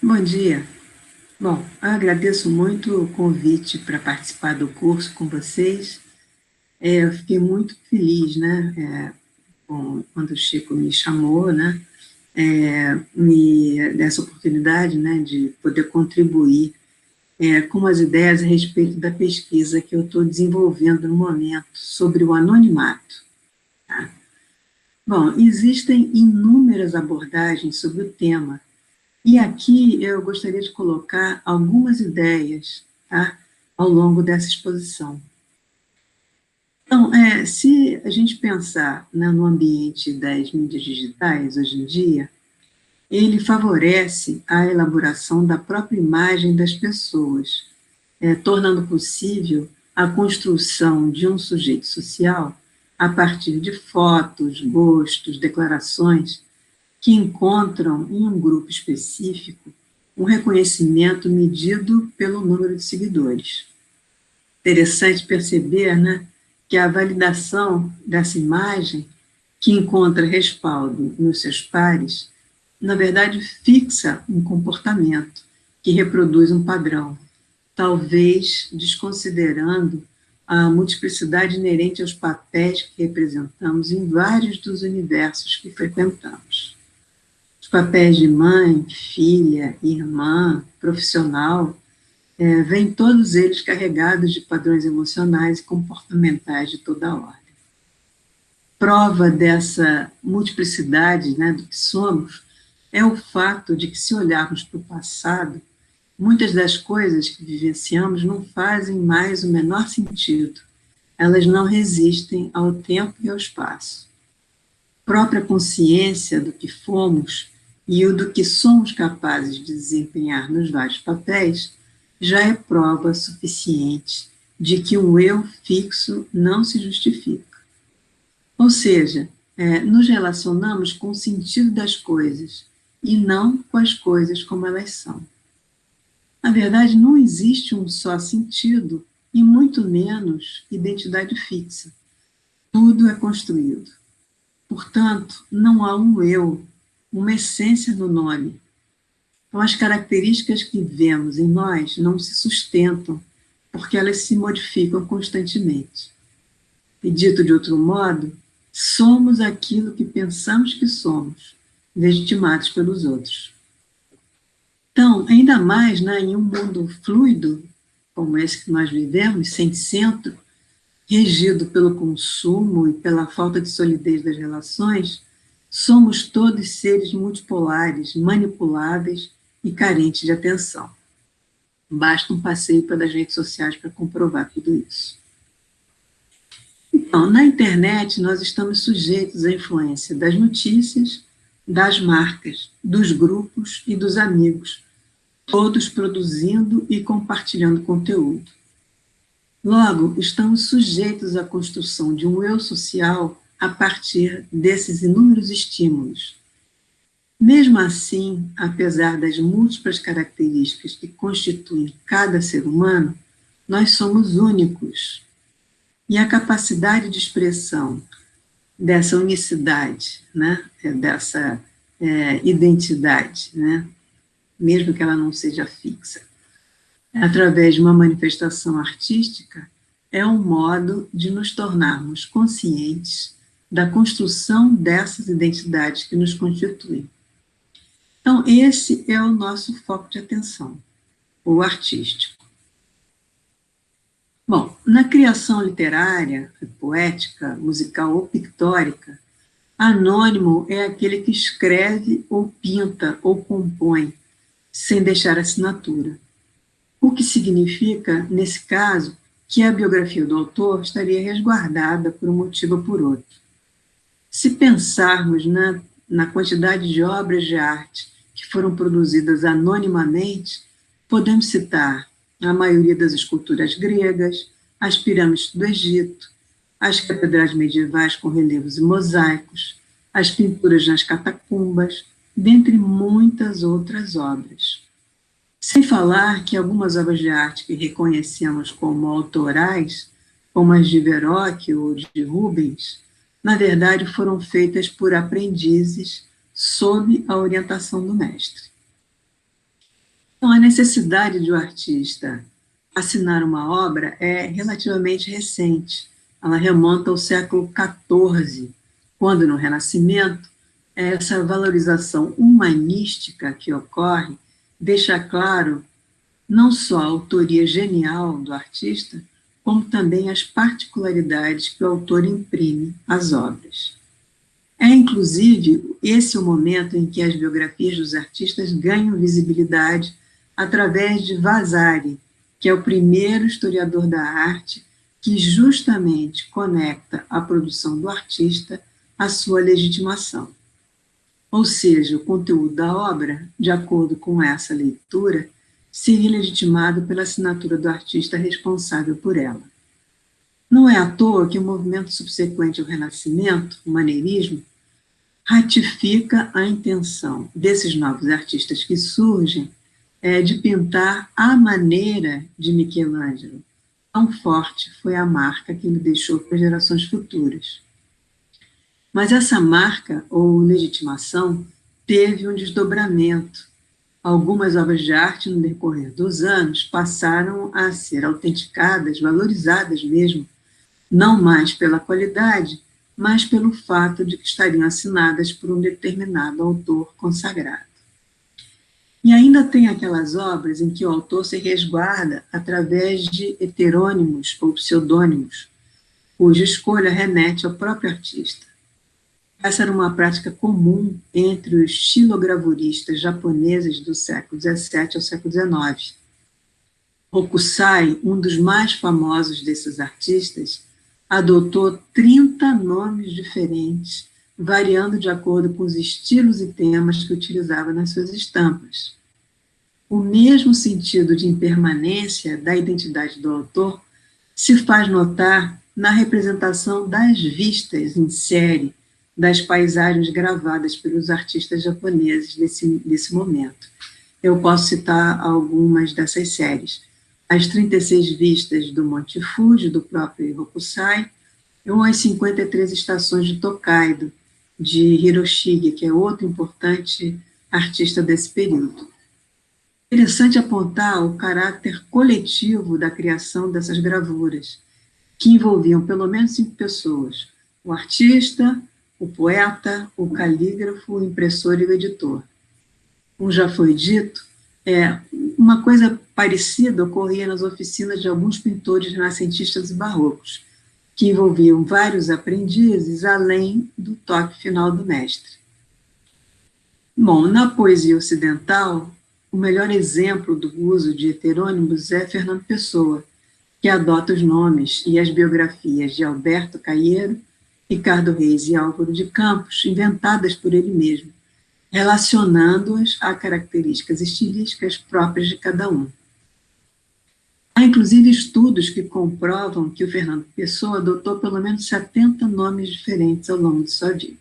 Bom dia. Bom, eu agradeço muito o convite para participar do curso com vocês. Eu fiquei muito feliz, né, quando o Chico me chamou, né, dessa oportunidade, né, de poder contribuir com as ideias a respeito da pesquisa que eu estou desenvolvendo no momento sobre o anonimato. Tá? Bom, existem inúmeras abordagens sobre o tema. E aqui eu gostaria de colocar algumas ideias, tá, ao longo dessa exposição. Então, se a gente pensar, né, no ambiente das mídias digitais, hoje em dia, ele favorece a elaboração da própria imagem das pessoas, tornando possível a construção de um sujeito social a partir de fotos, gostos, declarações que encontram em um grupo específico um reconhecimento medido pelo número de seguidores. Interessante perceber, né, que a validação dessa imagem, que encontra respaldo nos seus pares, na verdade fixa um comportamento que reproduz um padrão, talvez desconsiderando a multiplicidade inerente aos papéis que representamos em vários dos universos que frequentamos. Os papéis de mãe, filha, irmã, profissional, vêm todos eles carregados de padrões emocionais e comportamentais de toda ordem. Prova dessa multiplicidade, né, do que somos é o fato de que, se olharmos para o passado, muitas das coisas que vivenciamos não fazem mais o menor sentido. Elas não resistem ao tempo e ao espaço. Própria consciência do que fomos e o do que somos capazes de desempenhar nos vários papéis já é prova suficiente de que um eu fixo não se justifica. Ou seja, nos relacionamos com o sentido das coisas e não com as coisas como elas são. Na verdade, não existe um só sentido e muito menos identidade fixa. Tudo é construído. Portanto, não há um eu, uma essência no nome. Então, as características que vemos em nós não se sustentam, porque elas se modificam constantemente. E dito de outro modo, somos aquilo que pensamos que somos, legitimados pelos outros. Então, ainda mais, né, em um mundo fluido, como esse que nós vivemos, sem centro, regido pelo consumo e pela falta de solidez das relações, somos todos seres multipolares, manipuláveis e carentes de atenção. Basta um passeio pelas redes sociais para comprovar tudo isso. Então, na internet, nós estamos sujeitos à influência das notícias, das marcas, dos grupos e dos amigos, todos produzindo e compartilhando conteúdo. Logo, estamos sujeitos à construção de um eu social a partir desses inúmeros estímulos. Mesmo assim, apesar das múltiplas características que constituem cada ser humano, nós somos únicos. E a capacidade de expressão dessa unicidade, né, dessa identidade, né, mesmo que ela não seja fixa, através de uma manifestação artística, é um modo de nos tornarmos conscientes da construção dessas identidades que nos constituem. Então, esse é o nosso foco de atenção, o artístico. Bom, na criação literária, poética, musical ou pictórica, anônimo é aquele que escreve ou pinta ou compõe, sem deixar assinatura. O que significa, nesse caso, que a biografia do autor estaria resguardada por um motivo ou por outro. Se pensarmos na quantidade de obras de arte que foram produzidas anonimamente, podemos citar a maioria das esculturas gregas, as pirâmides do Egito, as catedrais medievais com relevos e mosaicos, as pinturas nas catacumbas, dentre muitas outras obras. Sem falar que algumas obras de arte que reconhecemos como autorais, como as de Verrocchio ou de Rubens, na verdade foram feitas por aprendizes sob a orientação do mestre. Então, a necessidade de o artista assinar uma obra é relativamente recente. Ela remonta ao século XIV, quando, no Renascimento, essa valorização humanística que ocorre deixa claro não só a autoria genial do artista, como também as particularidades que o autor imprime às obras. É, inclusive, esse o momento em que as biografias dos artistas ganham visibilidade através de Vasari, que é o primeiro historiador da arte que justamente conecta a produção do artista à sua legitimação. Ou seja, o conteúdo da obra, de acordo com essa leitura, seria legitimado pela assinatura do artista responsável por ela. Não é à toa que o movimento subsequente ao Renascimento, o maneirismo, ratifica a intenção desses novos artistas que surgem de pintar à maneira de Michelangelo. Tão forte foi a marca que ele deixou para gerações futuras. Mas essa marca, ou legitimação, teve um desdobramento. Algumas obras de arte, no decorrer dos anos, passaram a ser autenticadas, valorizadas mesmo, não mais pela qualidade, mas pelo fato de que estariam assinadas por um determinado autor consagrado. E ainda tem aquelas obras em que o autor se resguarda através de heterônimos ou pseudônimos, cuja escolha remete ao próprio artista. Essa era uma prática comum entre os xilogravuristas japoneses do século XVII ao século XIX. Hokusai, um dos mais famosos desses artistas, adotou 30 nomes diferentes, variando de acordo com os estilos e temas que utilizava nas suas estampas. O mesmo sentido de impermanência da identidade do autor se faz notar na representação das vistas em série das paisagens gravadas pelos artistas japoneses desse momento. Eu posso citar algumas dessas séries. As 36 vistas do Monte Fuji, do próprio Hokusai, ou as 53 estações de Tokaido, de Hiroshige, que é outro importante artista desse período. Interessante apontar o caráter coletivo da criação dessas gravuras, que envolviam pelo menos 5 pessoas: o artista, o poeta, o calígrafo, o impressor e o editor. Como já foi dito, uma coisa parecida ocorria nas oficinas de alguns pintores renascentistas e barrocos, que envolviam vários aprendizes, além do toque final do mestre. Bom, na poesia ocidental, o melhor exemplo do uso de heterônimos é Fernando Pessoa, que adota os nomes e as biografias de Alberto Caeiro, Ricardo Reis e Álvaro de Campos, inventadas por ele mesmo, relacionando-as a características estilísticas próprias de cada um. Há, inclusive, estudos que comprovam que o Fernando Pessoa adotou pelo menos 70 nomes diferentes ao longo de sua vida.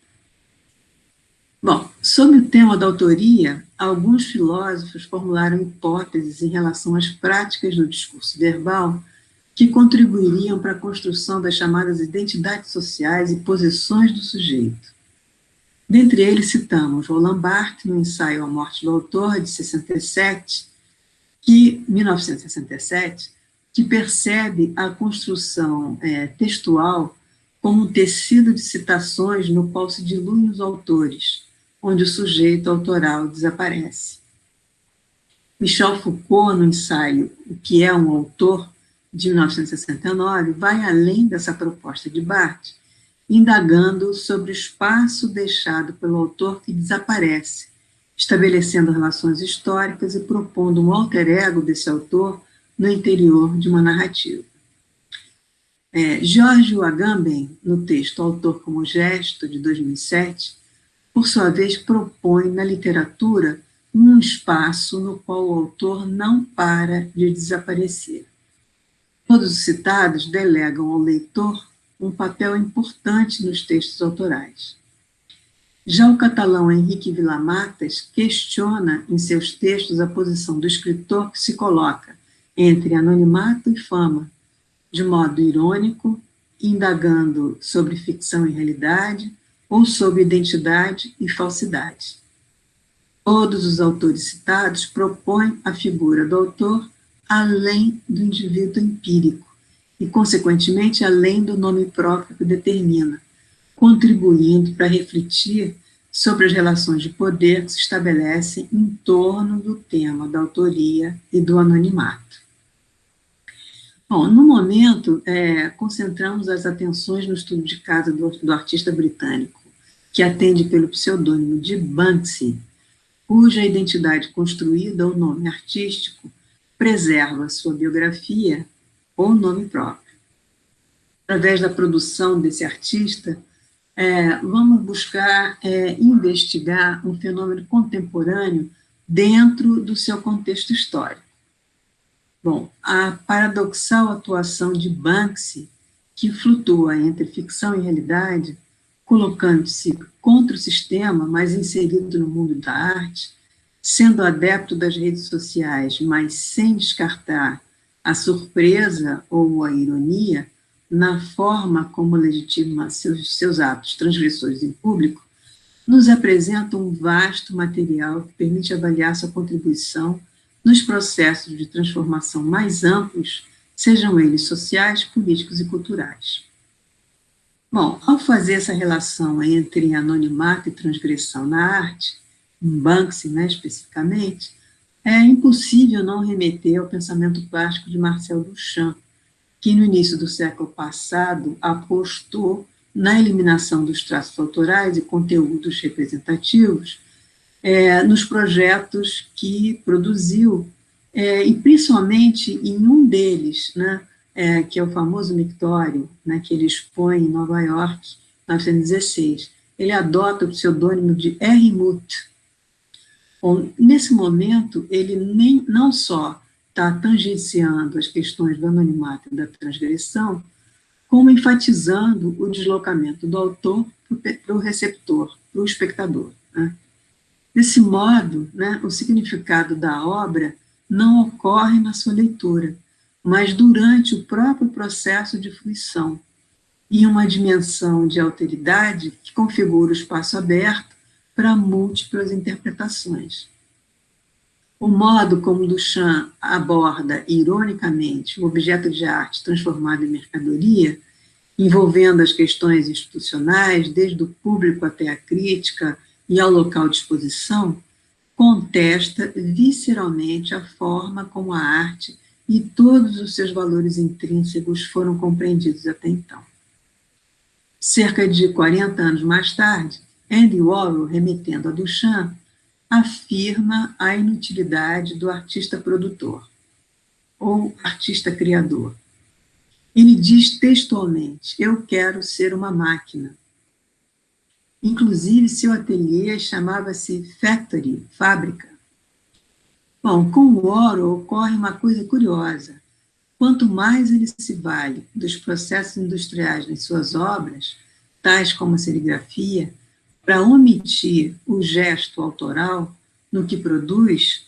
Bom, sobre o tema da autoria, alguns filósofos formularam hipóteses em relação às práticas do discurso verbal que contribuiriam para a construção das chamadas identidades sociais e posições do sujeito. Dentre eles, citamos Roland Barthes, no ensaio A Morte do Autor, de 1967, que percebe a construção textual como um tecido de citações no qual se diluem os autores, onde o sujeito autoral desaparece. Michel Foucault, no ensaio O que é um autor, de 1969, vai além dessa proposta de Barthes, indagando sobre o espaço deixado pelo autor que desaparece, estabelecendo relações históricas e propondo um alter ego desse autor no interior de uma narrativa. George Agamben, no texto Autor como Gesto, de 2007, por sua vez propõe na literatura um espaço no qual o autor não para de desaparecer. Todos os citados delegam ao leitor um papel importante nos textos autorais. Já o catalão Henrique Villamatas questiona em seus textos a posição do escritor que se coloca entre anonimato e fama, de modo irônico, indagando sobre ficção e realidade, ou sobre identidade e falsidade. Todos os autores citados propõem a figura do autor além do indivíduo empírico e, consequentemente, além do nome próprio que determina, contribuindo para refletir sobre as relações de poder que se estabelecem em torno do tema da autoria e do anonimato. Bom, no momento, concentramos as atenções no estudo de caso do artista britânico, que atende pelo pseudônimo de Banksy, cuja identidade construída ou nome artístico preserva sua biografia ou nome próprio. Através da produção desse artista, vamos buscar investigar um fenômeno contemporâneo dentro do seu contexto histórico. Bom, a paradoxal atuação de Banksy, que flutua entre ficção e realidade, colocando-se contra o sistema, mas inserido no mundo da arte, sendo adepto das redes sociais, mas sem descartar a surpresa ou a ironia na forma como legitima seus atos transgressores em público, nos apresenta um vasto material que permite avaliar sua contribuição nos processos de transformação mais amplos, sejam eles sociais, políticos e culturais. Bom, ao fazer essa relação entre anonimato e transgressão na arte, em Banksy, especificamente, é impossível não remeter ao pensamento plástico de Marcel Duchamp, que no início do século passado apostou na eliminação dos traços autorais e conteúdos representativos nos projetos que produziu, e principalmente em um deles, que é o famoso mictório, que ele expõe em Nova York, em 1916. Ele adota o pseudônimo de R. Muth. Bom, nesse momento, ele não só está tangenciando as questões do anonimato e da transgressão, como enfatizando o deslocamento do autor para o receptor, para o espectador. Desse modo, o significado da obra não ocorre na sua leitura, mas durante o próprio processo de fruição, em uma dimensão de alteridade que configura o espaço aberto para múltiplas interpretações. O modo como Duchamp aborda, ironicamente, o objeto de arte transformado em mercadoria, envolvendo as questões institucionais, desde o público até a crítica e ao local de exposição, contesta visceralmente a forma como a arte e todos os seus valores intrínsecos foram compreendidos até então. Cerca de 40 anos mais tarde, Andy Warhol, remetendo a Duchamp, afirma a inutilidade do artista produtor, ou artista criador. Ele diz textualmente: eu quero ser uma máquina. Inclusive, seu ateliê chamava-se Factory, fábrica. Bom, com o Warhol ocorre uma coisa curiosa. Quanto mais ele se vale dos processos industriais nas suas obras, tais como a serigrafia, para omitir o gesto autoral no que produz,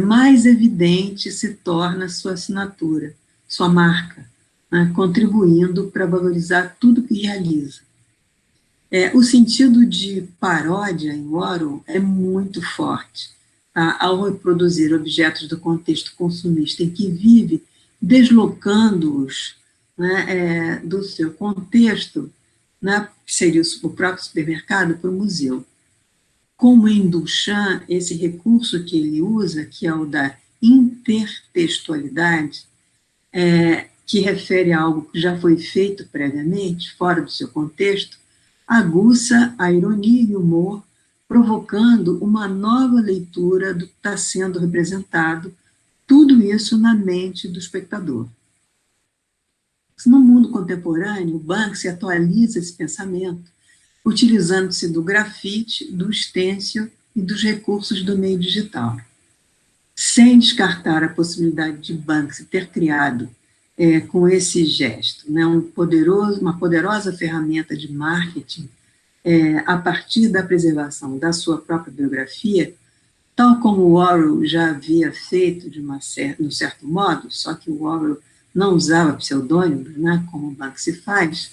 mais evidente se torna sua assinatura, sua marca, contribuindo para valorizar tudo que realiza. O sentido de paródia em Warhol é muito forte. Ao reproduzir objetos do contexto consumista em que vive, deslocando-os do seu contexto, que seria o próprio supermercado, para o museu. Como em Duchamp, esse recurso que ele usa, que é o da intertextualidade, que refere a algo que já foi feito previamente, fora do seu contexto, aguça a ironia e o humor, provocando uma nova leitura do que está sendo representado, tudo isso na mente do espectador. No mundo contemporâneo, Banksy atualiza esse pensamento, utilizando-se do grafite, do stencil e dos recursos do meio digital. Sem descartar a possibilidade de Banksy ter criado, com esse gesto, uma poderosa ferramenta de marketing, a partir da preservação da sua própria biografia, tal como Warhol já havia feito de um certo modo, só que o Warhol não usava pseudônimos, como Banksy faz,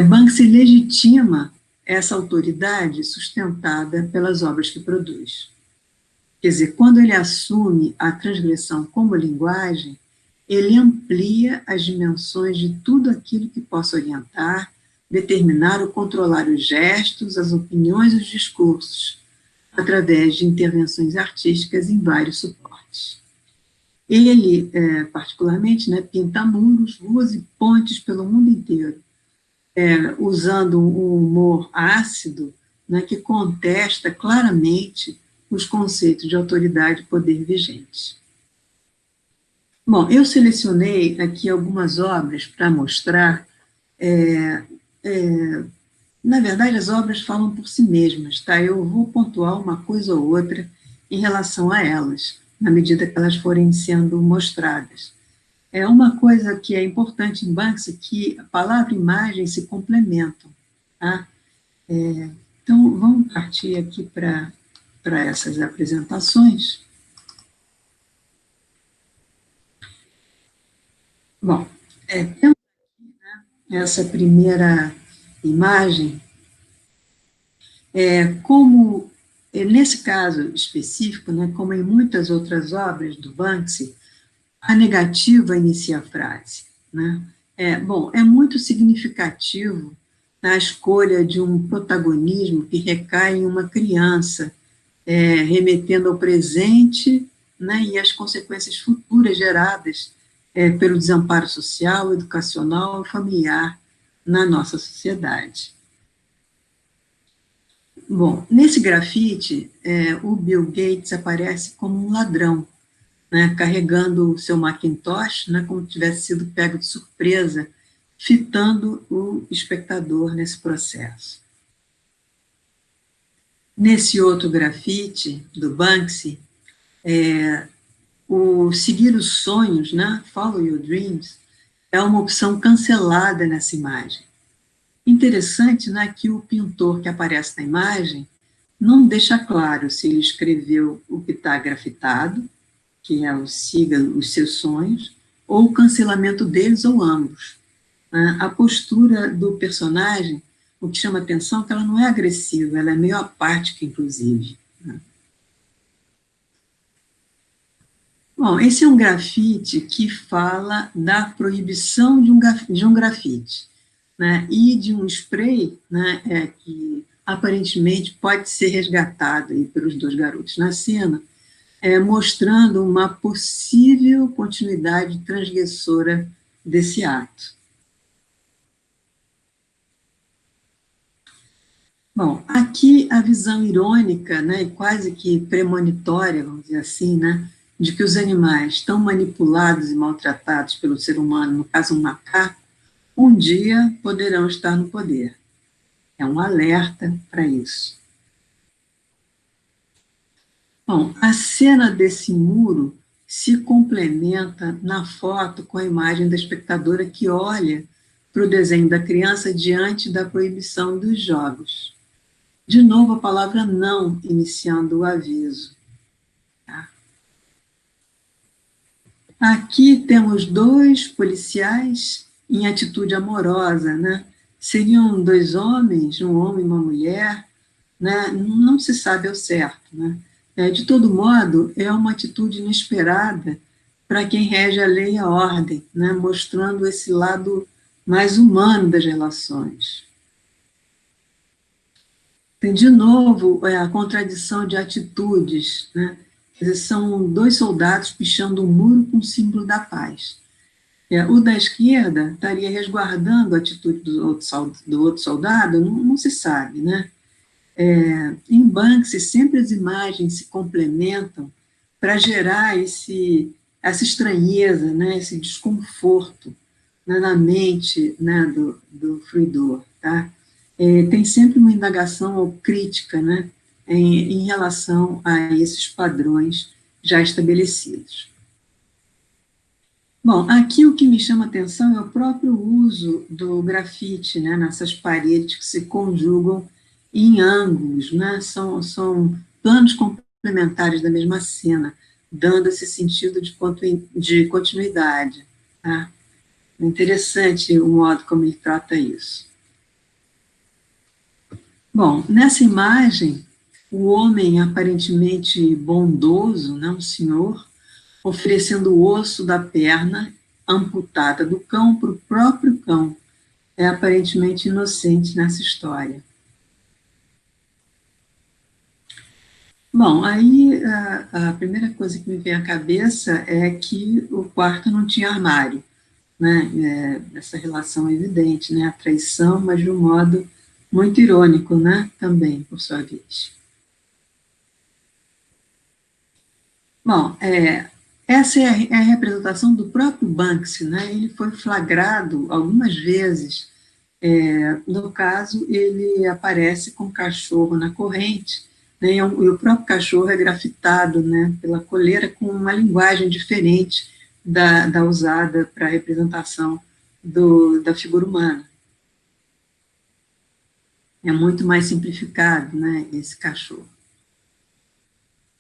Banksy legitima essa autoridade sustentada pelas obras que produz. Quer dizer, quando ele assume a transgressão como linguagem, ele amplia as dimensões de tudo aquilo que possa orientar, determinar ou controlar os gestos, as opiniões e os discursos, através de intervenções artísticas em vários suportes. Ele, particularmente, né, pinta muros, ruas e pontes pelo mundo inteiro, usando um humor ácido, né, que contesta claramente os conceitos de autoridade e poder vigentes. Bom, eu selecionei aqui algumas obras para mostrar, na verdade, as obras falam por si mesmas, tá? Eu vou pontuar uma coisa ou outra em relação a elas, na medida que elas forem sendo mostradas. É uma coisa que é importante em Banksy, que a palavra e imagem se complementam, tá? Então, vamos partir aqui para essas apresentações. Bom, temos aqui, né, essa primeira imagem, como, nesse caso específico, né, como em muitas outras obras do Banksy, a negativa inicia a frase, né? Bom, é muito significativo na escolha de um protagonismo que recai em uma criança, remetendo ao presente, né, e às consequências futuras geradas pelo desamparo social, educacional e familiar na nossa sociedade. Bom, nesse grafite, o Bill Gates aparece como um ladrão, né, carregando o seu Macintosh, né, como se tivesse sido pego de surpresa, fitando o espectador nesse processo. Nesse outro grafite do Banksy, o seguir os sonhos, né, follow your dreams, é uma opção cancelada nessa imagem. Interessante, né, que o pintor que aparece na imagem não deixa claro se ele escreveu o que está grafitado, que é o siga os seus sonhos, ou o cancelamento deles, ou ambos. A postura do personagem, o que chama atenção é que ela não é agressiva, ela é meio apática, inclusive. Bom, esse é um grafite que fala da proibição de um grafite, né, e de um spray, né, que aparentemente pode ser resgatado aí pelos dois garotos na cena, mostrando uma possível continuidade transgressora desse ato. Bom, aqui a visão irônica, né, quase que premonitória, vamos dizer assim, né, de que os animais tão manipulados e maltratados pelo ser humano, no caso um macaco, um dia poderão estar no poder. É um alerta para isso. Bom, a cena desse muro se complementa na foto com a imagem da espectadora que olha para o desenho da criança diante da proibição dos jogos. De novo, a palavra não iniciando o aviso. Tá? Aqui temos dois policiais em atitude amorosa, né? Seriam dois homens, um homem e uma mulher, né? Não se sabe ao certo, né? De todo modo, é uma atitude inesperada para quem rege a lei e a ordem, né? Mostrando esse lado mais humano das relações. Tem, de novo, a contradição de atitudes, né? São dois soldados pichando um muro com o símbolo da paz. O da esquerda estaria resguardando a atitude do outro soldado, não se sabe, né? Em Banksy, sempre as imagens se complementam para gerar essa estranheza, né? Esse desconforto, né, na mente, né, do fruidor, tá? Tem sempre uma indagação ou crítica, né, em relação a esses padrões já estabelecidos. Bom, aqui o que me chama atenção é o próprio uso do grafite, né, nessas paredes que se conjugam em ângulos, né, são planos complementares da mesma cena, dando esse sentido de continuidade. Tá? É interessante o modo como ele trata isso. Bom, nessa imagem, o homem aparentemente bondoso, né, um senhor, oferecendo o osso da perna amputada do cão para o próprio cão, é aparentemente inocente nessa história. Bom, aí a primeira coisa que me vem à cabeça é que o quarto não tinha armário, né? Essa relação é evidente, né? A traição, mas de um modo muito irônico, né? Também, por sua vez. Bom, essa é a representação do próprio Banksy, né? Ele foi flagrado algumas vezes. No caso, ele aparece com o cachorro na corrente, né, e o próprio cachorro é grafitado, né, pela coleira com uma linguagem diferente da usada para a representação da figura humana. É muito mais simplificado, né, esse cachorro.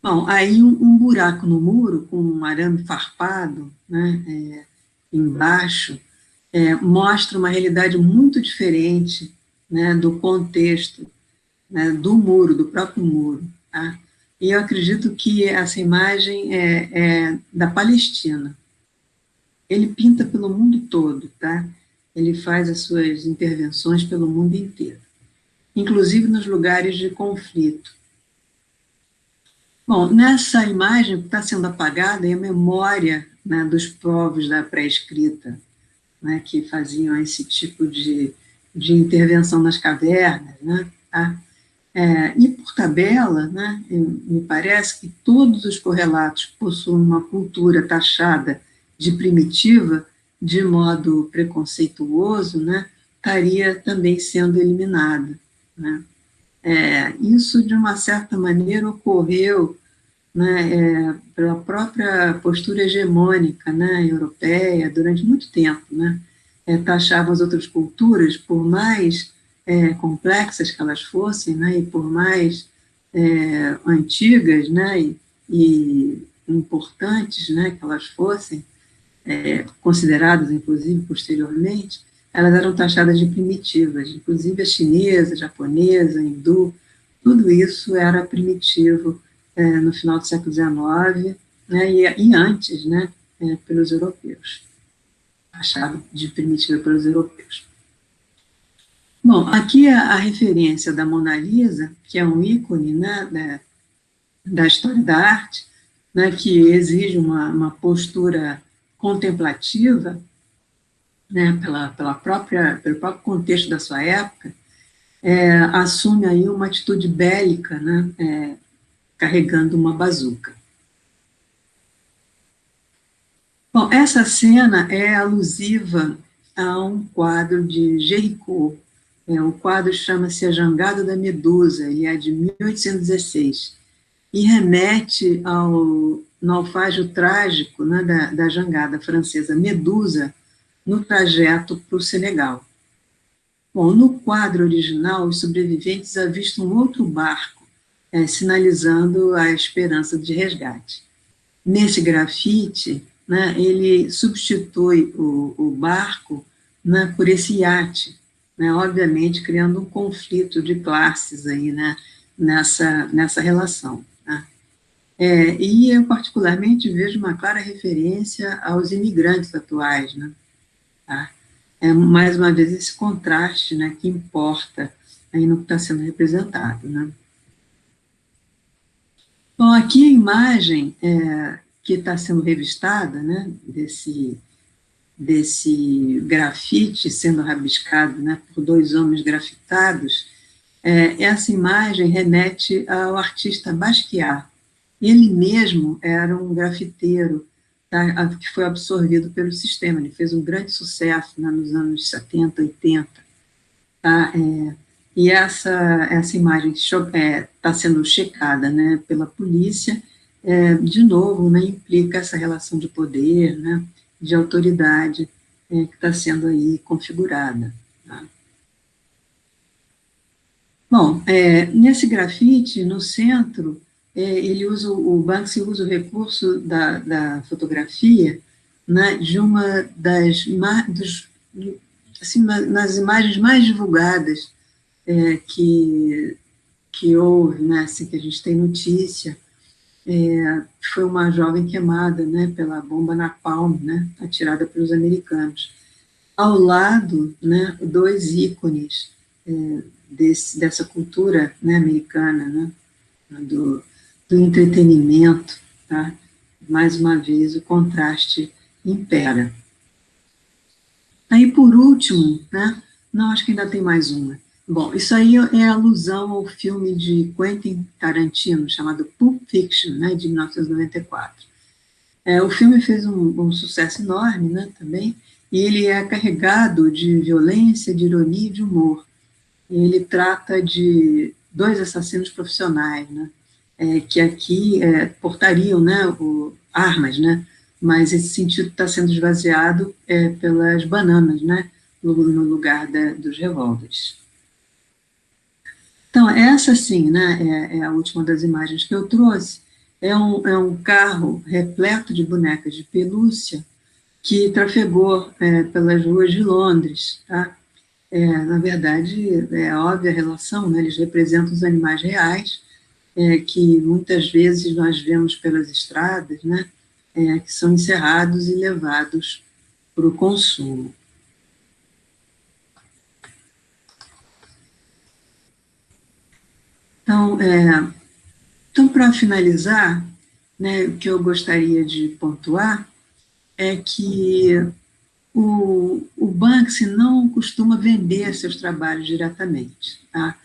Bom, aí um buraco no muro com um arame farpado, né, embaixo, mostra uma realidade muito diferente, né, do contexto, né, do muro, do próprio muro. Tá? E eu acredito que essa imagem é da Palestina. Ele pinta pelo mundo todo, tá? Ele faz as suas intervenções pelo mundo inteiro, inclusive nos lugares de conflito. Bom, nessa imagem que está sendo apagada é a memória, né, dos povos da pré-escrita, né, que faziam esse tipo de intervenção nas cavernas, né, tá? E por tabela, né, me parece que todos os correlatos possuem uma cultura taxada de primitiva, de modo preconceituoso, né, estaria também sendo eliminada. Né. Isso, de uma certa maneira, ocorreu, né, pela própria postura hegemônica, né, europeia durante muito tempo. Né, taxavam as outras culturas, por mais complexas que elas fossem, né, e por mais antigas, né, e importantes, né, que elas fossem, consideradas, inclusive, posteriormente, elas eram taxadas de primitivas, inclusive a chinesa, a japonesa, a hindu, tudo isso era primitivo no final do século XIX, né, e antes, né, pelos europeus, taxado de primitiva pelos europeus. Bom, aqui a referência da Mona Lisa, que é um ícone, né, da história da arte, né, que exige uma postura contemplativa, né, pelo próprio contexto da sua época, assume aí uma atitude bélica, né, carregando uma bazuca. Bom, essa cena é alusiva a um quadro de Géricault. O quadro chama-se A Jangada da Medusa, ele é de 1816, e remete ao naufrágio trágico, né, da jangada francesa Medusa, no trajeto para o Senegal. Bom, no quadro original, os sobreviventes avistam um outro barco, sinalizando a esperança de resgate. Nesse grafite, né, ele substitui o barco, né, por esse iate, né, obviamente criando um conflito de classes aí, né, nessa relação. Né. E eu particularmente vejo uma clara referência aos imigrantes atuais, né, tá? Mais uma vez esse contraste, né, que importa aí no que está sendo representado, né. Bom, aqui a imagem que está sendo revistada, né, desse grafite sendo rabiscado, né, por dois homens grafitados, essa imagem remete ao artista Basquiat. Ele mesmo era um grafiteiro, tá, que foi absorvido pelo sistema. Ele fez um grande sucesso, né, nos anos 70, 80. Tá? E essa imagem que está sendo checada, né, pela polícia, de novo, né, implica essa relação de poder, né, de autoridade que está sendo aí configurada. Tá? Bom, nesse grafite, no centro, o Banksy usa o recurso da fotografia, né, de uma das, assim, nas imagens mais divulgadas que houve, né, assim, que a gente tem notícia, foi uma jovem queimada, né, pela bomba napalm, né, atirada pelos americanos. Ao lado, né, dois ícones dessa cultura, né, americana, né, do entretenimento, tá? Mais uma vez o contraste impera. Aí, por último, né, não, acho que ainda tem mais uma. Bom, isso aí é alusão ao filme de Quentin Tarantino, chamado Pulp Fiction, né, de 1994. O filme fez um sucesso enorme, né, também, e ele é carregado de violência, de ironia e de humor. Ele trata de dois assassinos profissionais, né, que aqui portariam, né, armas, né, mas esse sentido está sendo esvaziado pelas bananas, né, no lugar dos revólveres. Então, essa, sim, né, é a última das imagens que eu trouxe. É um carro repleto de bonecas de pelúcia que trafegou pelas ruas de Londres, tá? Na verdade, é óbvia a relação, né? Eles representam os animais reais, que muitas vezes nós vemos pelas estradas, né? Que são encerrados e levados para o consumo. Então, para finalizar, né, o que eu gostaria de pontuar é que o Banksy não costuma vender seus trabalhos diretamente. Tá?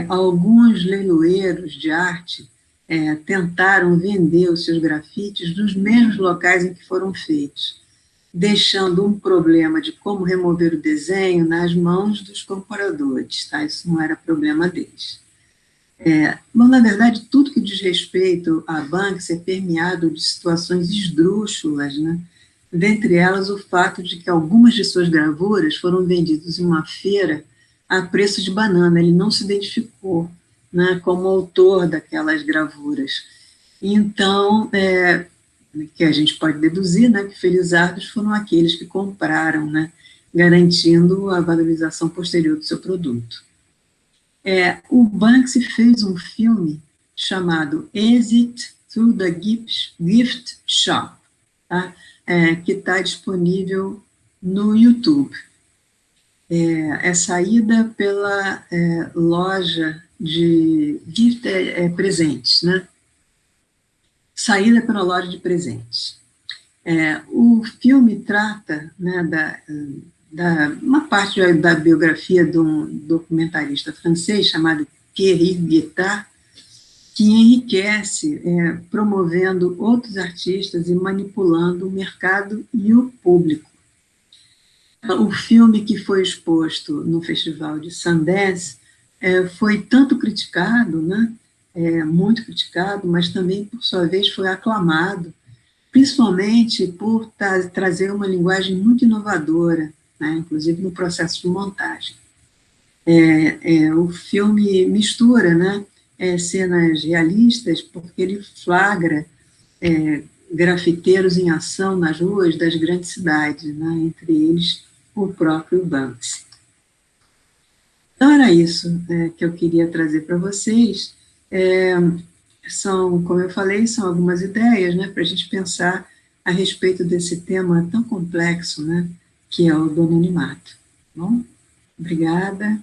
Alguns leiloeiros de arte tentaram vender os seus grafites nos mesmos locais em que foram feitos, deixando um problema de como remover o desenho nas mãos dos compradores. Tá? Isso não era problema deles. Mas, na verdade, tudo que diz respeito a Banksy é permeado de situações esdrúxulas, né? Dentre elas o fato de que algumas de suas gravuras foram vendidas em uma feira a preço de banana. Ele não se identificou, né, como autor daquelas gravuras. Então, que a gente pode deduzir, né, que felizardos foram aqueles que compraram, né, garantindo a valorização posterior do seu produto. O Banksy fez um filme chamado Exit Through the Gift Shop, tá? Que está disponível no YouTube. Saída pela loja de presentes, né? Saída pela loja de presentes. O filme trata, né, uma parte da biografia de um documentarista francês chamado Thierry Guettard, que enriquece promovendo outros artistas e manipulando o mercado e o público. O filme que foi exposto no Festival de Sundance foi tanto criticado, né, muito criticado, mas também, por sua vez, foi aclamado, principalmente por trazer uma linguagem muito inovadora, né, inclusive no processo de montagem. O filme mistura, né, cenas realistas, porque ele flagra grafiteiros em ação nas ruas das grandes cidades, né, entre eles o próprio Banksy. Então, era isso que eu queria trazer para vocês. Como eu falei, são algumas ideias, né, para a gente pensar a respeito desse tema tão complexo, né, que é o do anonimato. Bom, obrigada.